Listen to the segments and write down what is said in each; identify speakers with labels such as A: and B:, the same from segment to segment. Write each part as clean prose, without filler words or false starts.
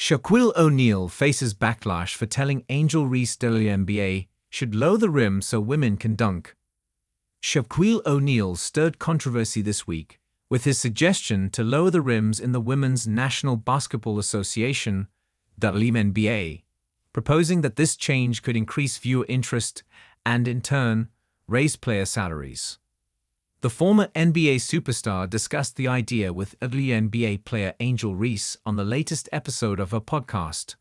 A: Shaquille O'Neal faces backlash for telling Angel Reese WNBA should lower the rim so women can dunk. Shaquille O'Neal stirred controversy this week with his suggestion to lower the rims in the Women's National Basketball Association WNBA, proposing that this change could increase viewer interest and, in turn, raise player salaries. The former NBA superstar discussed the idea with WNBA player Angel Reese on the latest episode of her podcast,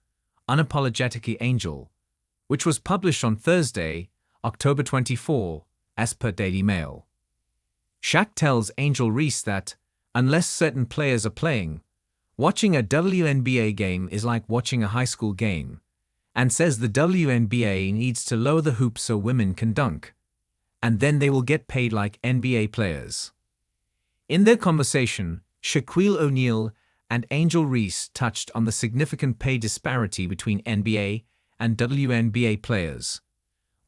A: Unapologetically Angel, which was published on Thursday, October 24, as per Daily Mail. Shaq tells Angel Reese that, unless certain players are playing, watching a WNBA game is like watching a high school game, and says the WNBA needs to lower the hoops so women can dunk, and then they will get paid like NBA players. In their conversation, Shaquille O'Neal and Angel Reese touched on the significant pay disparity between NBA and WNBA players,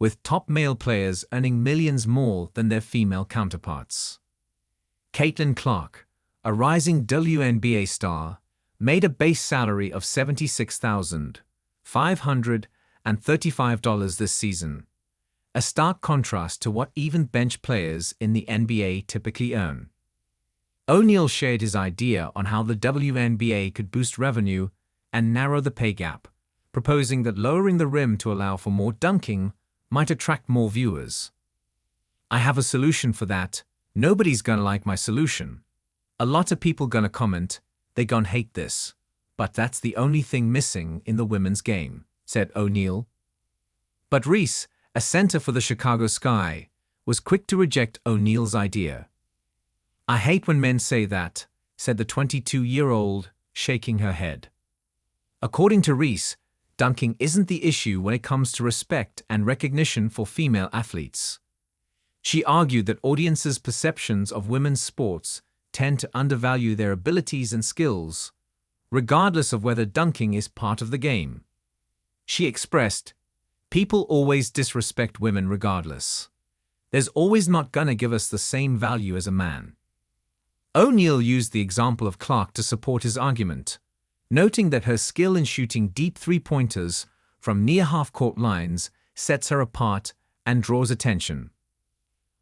A: with top male players earning millions more than their female counterparts. Caitlin Clark, a rising WNBA star, made a base salary of $76,535 this season, a stark contrast to what even bench players in the NBA typically earn. O'Neal shared his idea on how the WNBA could boost revenue and narrow the pay gap, proposing that lowering the rim to allow for more dunking might attract more viewers. "I have a solution for that. Nobody's gonna like my solution. A lot of people gonna comment, they gonna hate this, but that's the only thing missing in the women's game," said O'Neal. But Reese, a center for the Chicago Sky, was quick to reject O'Neal's idea. "I hate when men say that," said the 22-year-old, shaking her head. According to Reese, dunking isn't the issue when it comes to respect and recognition for female athletes. She argued that audiences' perceptions of women's sports tend to undervalue their abilities and skills, regardless of whether dunking is part of the game. She expressed, "People always disrespect women regardless. There's always not gonna give us the same value as a man." O'Neal used the example of Clark to support his argument, noting that her skill in shooting deep three-pointers from near half-court lines sets her apart and draws attention.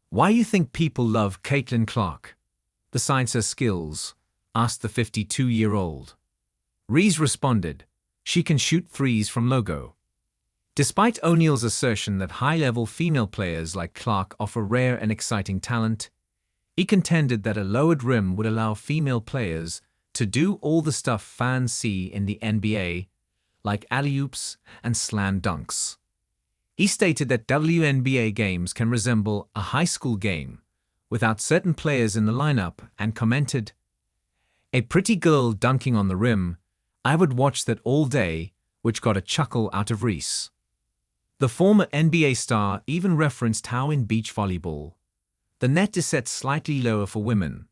A: "Why you think people love Caitlin Clark, besides her skills?" asked the 52-year-old. Reese responded, "She can shoot threes from logo." Despite O'Neal's assertion that high-level female players like Clark offer rare and exciting talent, he contended that a lowered rim would allow female players to do all the stuff fans see in the NBA, like alley-oops and slam dunks. He stated that WNBA games can resemble a high school game without certain players in the lineup and commented, "A pretty girl dunking on the rim, I would watch that all day," which got a chuckle out of Reese. The former NBA star even referenced how in beach volleyball, the net is set slightly lower for women,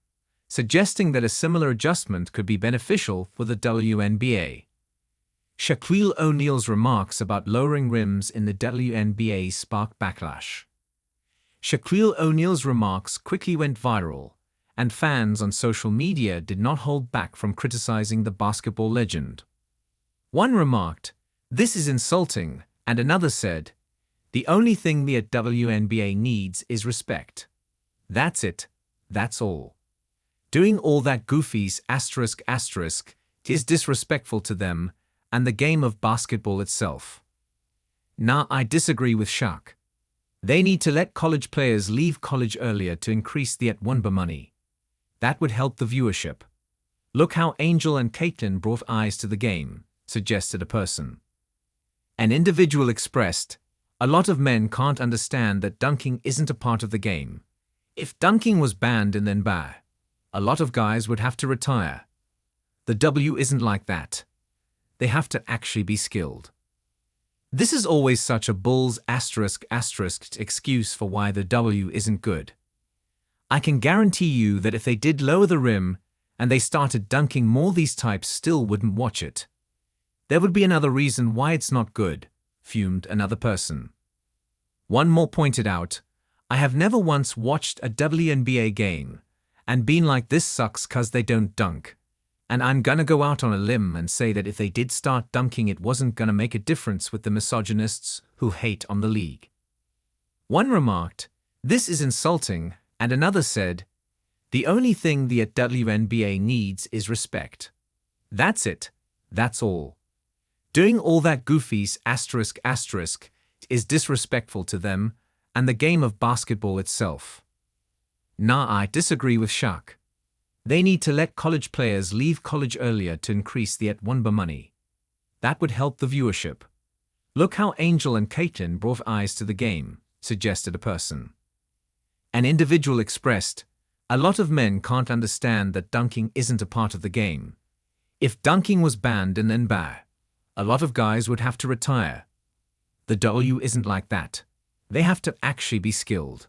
A: suggesting that a similar adjustment could be beneficial for the WNBA. Shaquille O'Neal's remarks about lowering rims in the WNBA sparked backlash. Shaquille O'Neal's remarks quickly went viral, and fans on social media did not hold back from criticizing the basketball legend. One remarked, "This is insulting," and another said, "The only thing the WNBA needs is respect. That's it, that's all. Doing all that goofies is disrespectful to them and the game of basketball itself." Nah, I disagree with Shaq. They need to let college players leave college earlier to increase the at-one money. That would help the viewership. "Look how Angel and Caitlin brought eyes to the game," suggested a person. An individual expressed, "A lot of men can't understand that dunking isn't a part of the game. If dunking was banned and then a lot of guys would have to retire. The W isn't like that. They have to actually be skilled." This is always such a bull's excuse for why the W isn't good. I can guarantee you that if they did lower the rim and they started dunking more, these types still wouldn't watch it. "There would be another reason why it's not good," fumed another person. One more pointed out, "I have never once watched a WNBA game and been like, this sucks 'cause they don't dunk. And I'm gonna go out on a limb and say that if they did start dunking, it wasn't gonna make a difference with the misogynists who hate on the league. One remarked, "This is insulting," and another said, "The only thing the WNBA needs is respect. That's it, that's all. Doing all that goofies *** is disrespectful to them and the game of basketball itself." Nah, I disagree with Shaq. They need to let college players leave college earlier to increase the @1 money. That would help the viewership. Look how Angel and Caitlin brought eyes to the game, suggested a person. An individual expressed, "A lot of men can't understand that dunking isn't a part of the game. If dunking was banned in NBA, a lot of guys would have to retire. The W isn't like that. They have to actually be skilled."